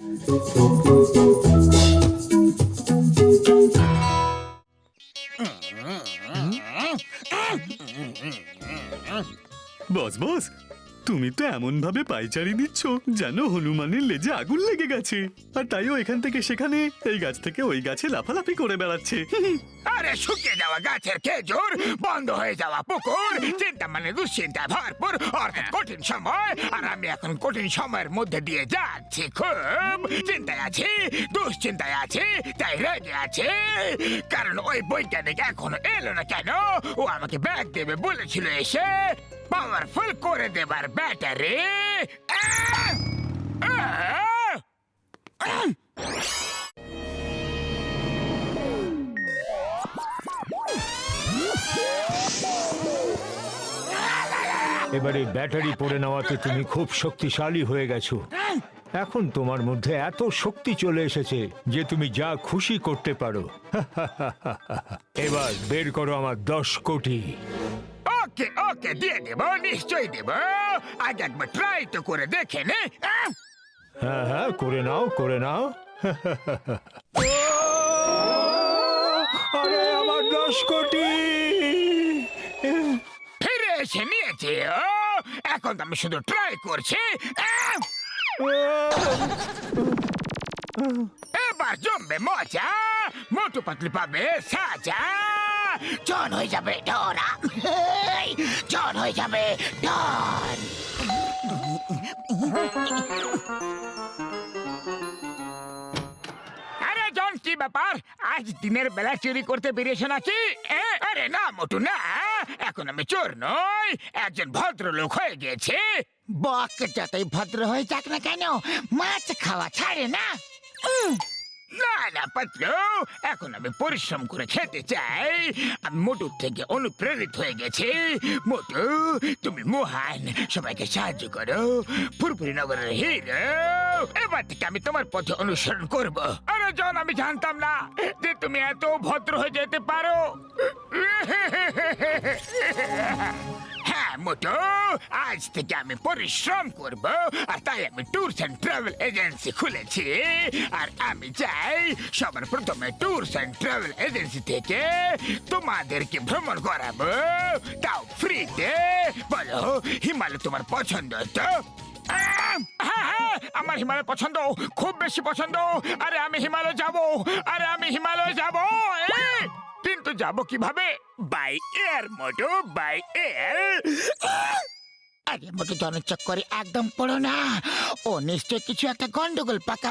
বস বস, তুমি তো এমন ভাবে পাইচারি দিচ্ছ যেন হনুমানের লেজে আগুন লেগে গেছে, আর তাইও এখান থেকে সেখানে, এই গাছ থেকে ওই গাছে লাফালাফি করে বেড়াচ্ছে। আরে শুকিয়ে যাওয়া গাছের খেজুর, বন্ধ হয়ে যাওয়া পুকুর, চিন্তা মানে দুশ্চিন্তায় ভরপুর, অর্থাৎ কঠিন সময়। আর আমি এখন কঠিন সময়ের মধ্যে দিয়ে যাচ্ছি, খুব চিন্তায় আছি, দুশ্চিন্তায় আছি, তাই রেগে আছে। কারণ ওই বৈজ্ঞানিক এখনো এলো না কেন? ও আমাকে ব্যাগ দেবে বলেছিল, এসে পাওয়ারফুল করে দেবার ব্যাটারি। এবারে ব্যাটারি পড়ে নেওয়াতে তুমি খুব শক্তিশালী হয়ে গেছো। এখন তোমার মধ্যে এত শক্তি চলে এসেছে যে তুমি যা খুশি করতে পারো। এবার বের করো আমার 10 কোটি। ওকে ওকে, দিয়ে দেবো, নিশ্চয়ই দেবো। আগে একবার ট্রাই তো করে দেখে নে। হ্যাঁ হ্যাঁ, করে নাও করে নাও। আরে আমার 10 কোটি ফিরে এসে নিয়েছে। ও এখন তো আমি শুধু ট্রাই করছি। এবার জমবে মজা, মোটু পাতলি পাবে সাজা। জন হয়ে যাবে ডরা, জন হয়ে যাবে ডন। আরে জন, কি ব্যাপার? আজ দিনের বেলা চুরি করতে বেরিয়েছে নাকি? আরে না মোটু না, এখন আমি চোর নই, একজন ভদ্রলোক হয়ে গেছে। বক যতই ভদ্র হয়ে যাক না কেন, মাছ খাওয়া ছাড়ে না। না না পাতলু, এখন আমি পরিশ্রম করে খেতে চাই। আমি মোটুর থেকে অনুপ্রেরিত হয়ে গেছি। মোটু, তুমি মহান, সবাইকে সাহায্য করো, ফুরফুরি নগরের হিরো। এবার থেকে আমি তোমার পথে অনুসরণ করব। আরে জন, আমি জানতাম না যে তুমি এত ভদ্র হয়ে যেতে পারো। হ্যাঁ মোটু, আজ থেকে আমি পরিশ্রম করব, আর তাই আমি ট্যুরস এন্ড ট্রাভেল এজেন্সি খুলেছি। আর আমি চাই সবার প্রথমে ট্যুরস এন্ড ট্রাভেল এজেন্সি থেকে তোমাদেরকে ভ্রমণ করাবো, তাও ফ্রিতে। বলো, হিমালয় তোমার পছন্দ তো? হ্যাঁ হ্যাঁ, আমার হিমালয় পছন্দ, খুব বেশি পছন্দ। আরে আমি হিমালয় যাব, আরে আমি হিমালয় যাব। কিন্তু যাব কিভাবে? By air Motu, by air. আরে মোটু, জনের চক্করে একদম পড়ো না, ও নিশ্চয় কিছু একটা গন্ডগোল পাকা